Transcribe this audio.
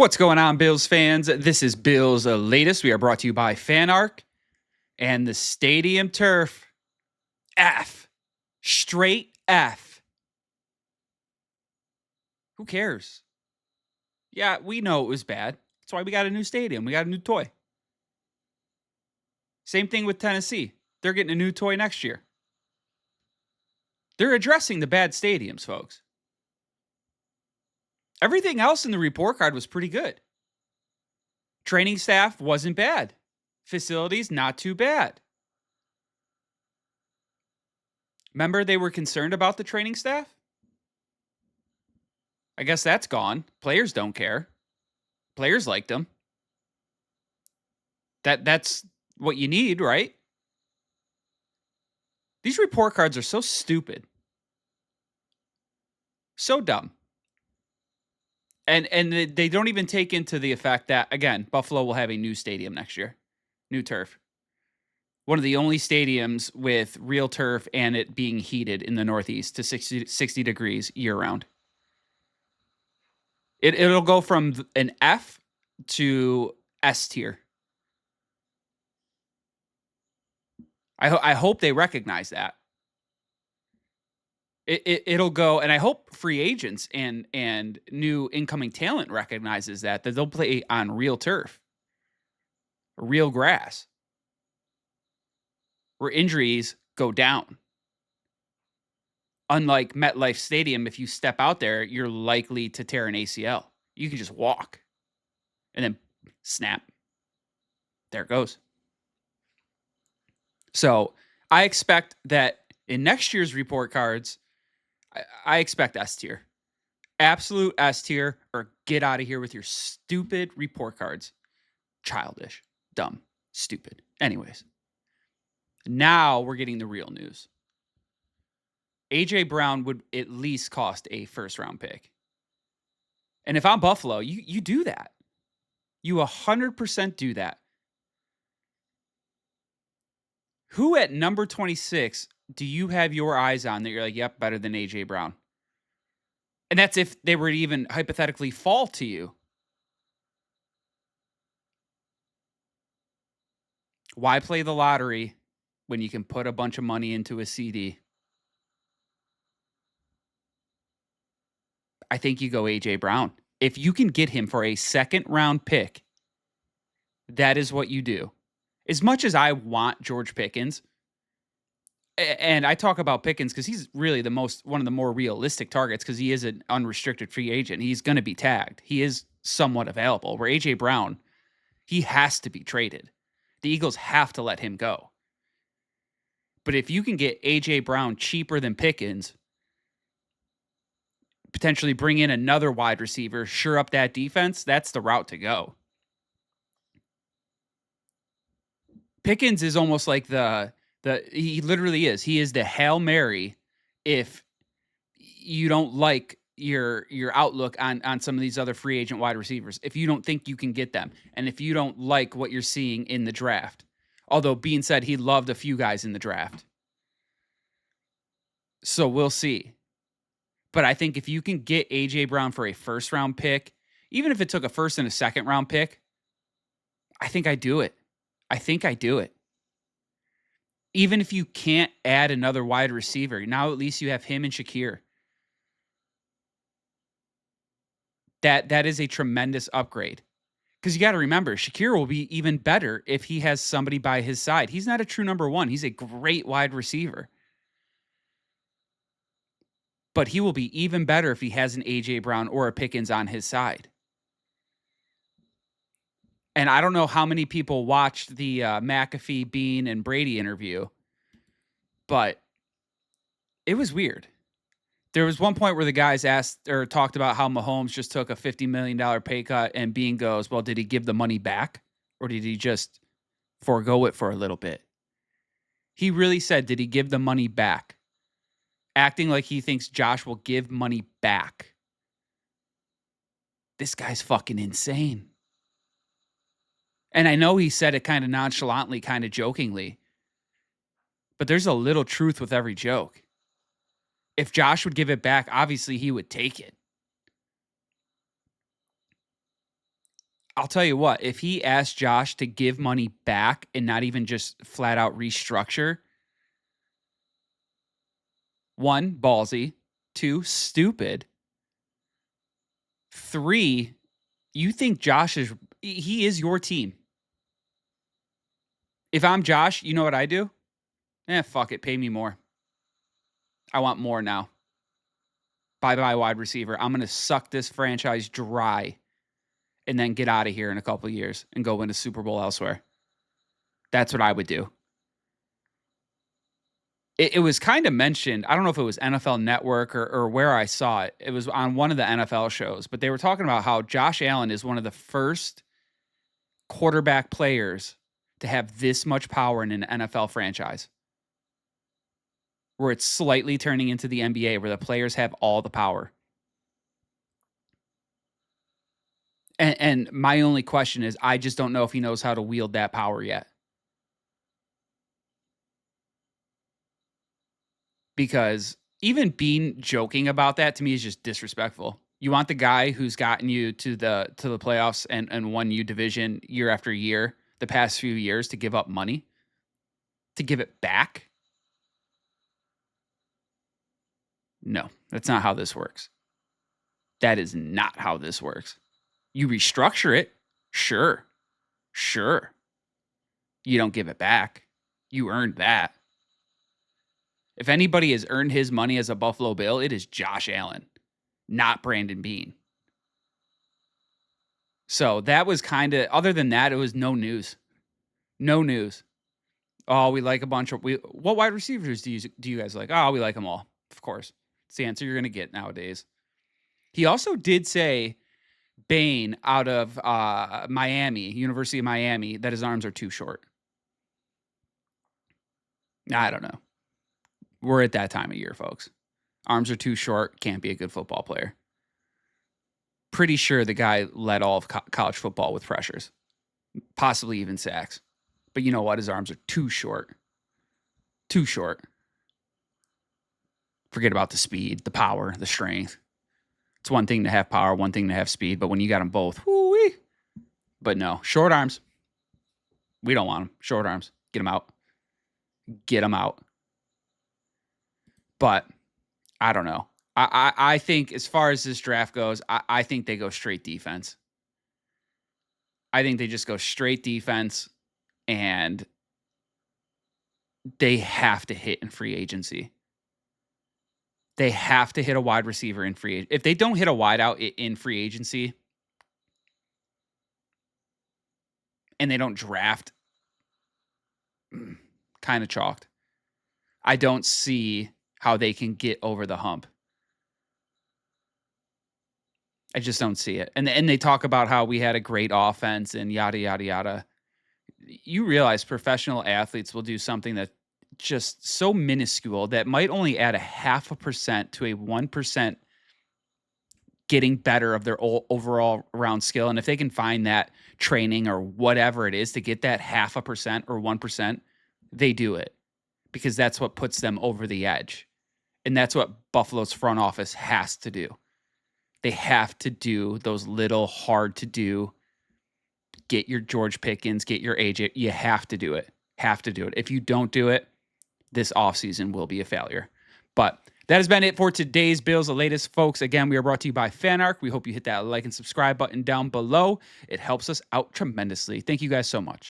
What's going on, Bills fans? This is Bills Latest. We are brought to you by FanArc and the Stadium Turf. F. Straight F. Who cares? Yeah, we know it was bad. That's why we got a new stadium. We got a new toy. Same thing with Tennessee. They're getting a new toy next year. They're addressing the bad stadiums, folks. Everything else in the report card was pretty good. Training staff wasn't bad. Facilities, not too bad. Remember they were concerned about the training staff? I guess that's gone. Players don't care. Players liked them. That's what you need, right? These report cards are so stupid. So dumb. And they don't even take into the effect that, again, Buffalo will have a new stadium next year. New turf. One of the only stadiums with real turf and it being heated in the Northeast to 60 degrees year-round. It'll go from an F to S tier. I hope they recognize that. It'll go, and I hope free agents and new incoming talent recognizes that they'll play on real turf, real grass, where injuries go down. Unlike MetLife Stadium, if you step out there, you're likely to tear an ACL. You can just walk and then snap. There it goes. So I expect that in next year's report cards, I expect S tier. Absolute S tier, or get out of here with your stupid report cards. Childish, dumb, stupid. Anyways, now we're getting the real news. A.J. Brown would at least cost a first-round pick. And if I'm Buffalo, you do that. You 100% do that. Who at number 26 do you have your eyes on that you're like, yep, better than A.J. Brown? And that's if they were to even hypothetically fall to you. Why play the lottery when you can put a bunch of money into a CD? I think you go A.J. Brown. If you can get him for a second-round pick, that is what you do. As much as I want George Pickens, and I talk about Pickens because he's really one of the more realistic targets because he is an unrestricted free agent. He's going to be tagged. He is somewhat available. Where A.J. Brown, he has to be traded. The Eagles have to let him go. But if you can get A.J. Brown cheaper than Pickens, potentially bring in another wide receiver, shore up that defense, that's the route to go. Pickens is almost like he literally is. He is the Hail Mary if you don't like your outlook on some of these other free agent wide receivers. If you don't think you can get them, and if you don't like what you're seeing in the draft. Although being said, he loved a few guys in the draft. So we'll see. But I think if you can get A.J. Brown for a first-round pick, even if it took a first and a second-round pick, I think I do it. Even if you can't add another wide receiver, now at least you have him and Shakir. That is a tremendous upgrade. Because you got to remember, Shakir will be even better if he has somebody by his side. He's not a true number one. He's a great wide receiver. But he will be even better if he has an A.J. Brown or a Pickens on his side. And I don't know how many people watched the McAfee, Bean, and Brady interview, but it was weird. There was one point where the guys asked or talked about how Mahomes just took a $50 million pay cut, and Bean goes, well, did he give the money back, or did he just forego it for a little bit? He really said, did he give the money back? Acting like he thinks Josh will give money back. This guy's fucking insane. And I know he said it kind of nonchalantly, kind of jokingly, but there's a little truth with every joke. If Josh would give it back, obviously he would take it. I'll tell you what, if he asked Josh to give money back and not even just flat out restructure, one, ballsy, two, stupid, three, you think Josh he is your team. If I'm Josh, you know what I do? Fuck it, pay me more. I want more now. Bye-bye wide receiver. I'm going to suck this franchise dry and then get out of here in a couple of years and go win a Super Bowl elsewhere. That's what I would do. It was kind of mentioned. I don't know if it was NFL Network or where I saw it. It was on one of the NFL shows, but they were talking about how Josh Allen is one of the first quarterback players to have this much power in an NFL franchise, where it's slightly turning into the NBA, where the players have all the power. And my only question is, I just don't know if he knows how to wield that power yet. Because even being joking about that to me is just disrespectful. You want the guy who's gotten you to the playoffs and won you division year after year the past few years to give up money, to give it back? No, that's not how this works. That is not how this works. You restructure it, sure. You don't give it back. You earned that. If anybody has earned his money as a Buffalo Bill, it is Josh Allen, not Brandon Beane. So that was kind of, other than that, it was no news. No news. Oh, we like a bunch of, what wide receivers do you guys like? Oh, we like them all. Of course. It's the answer you're going to get nowadays. He also did say, Bain out of Miami, University of Miami, that his arms are too short. I don't know. We're at that time of year, folks. Arms are too short, can't be a good football player. Pretty sure the guy led all of college football with pressures, possibly even sacks. But you know what? His arms are too short. Too short. Forget about the speed, the power, the strength. It's one thing to have power, one thing to have speed, but when you got them both, whoo-wee. But no, short arms. We don't want them. Short arms. Get them out. Get them out. But I don't know. I think as far as this draft goes, I think they go straight defense. I think they just go straight defense, and they have to hit in free agency. They have to hit a wide receiver in free agency. If they don't hit a wideout in free agency and they don't draft, kind of chalked. I don't see how they can get over the hump. I just don't see it. And they talk about how we had a great offense and yada, yada, yada. You realize professional athletes will do something that just so minuscule that might only add 0.5% to a 1% getting better of their overall round skill. And if they can find that training or whatever it is to get that 0.5% or 1%, they do it, because that's what puts them over the edge. And that's what Buffalo's front office has to do. They have to do those little hard to do. Get your George Pickens, get your AJ. You have to do it. Have to do it. If you don't do it, this offseason will be a failure. But that has been it for today's Bills, the latest, folks. Again, we are brought to you by FanArc. We hope you hit that like and subscribe button down below. It helps us out tremendously. Thank you guys so much.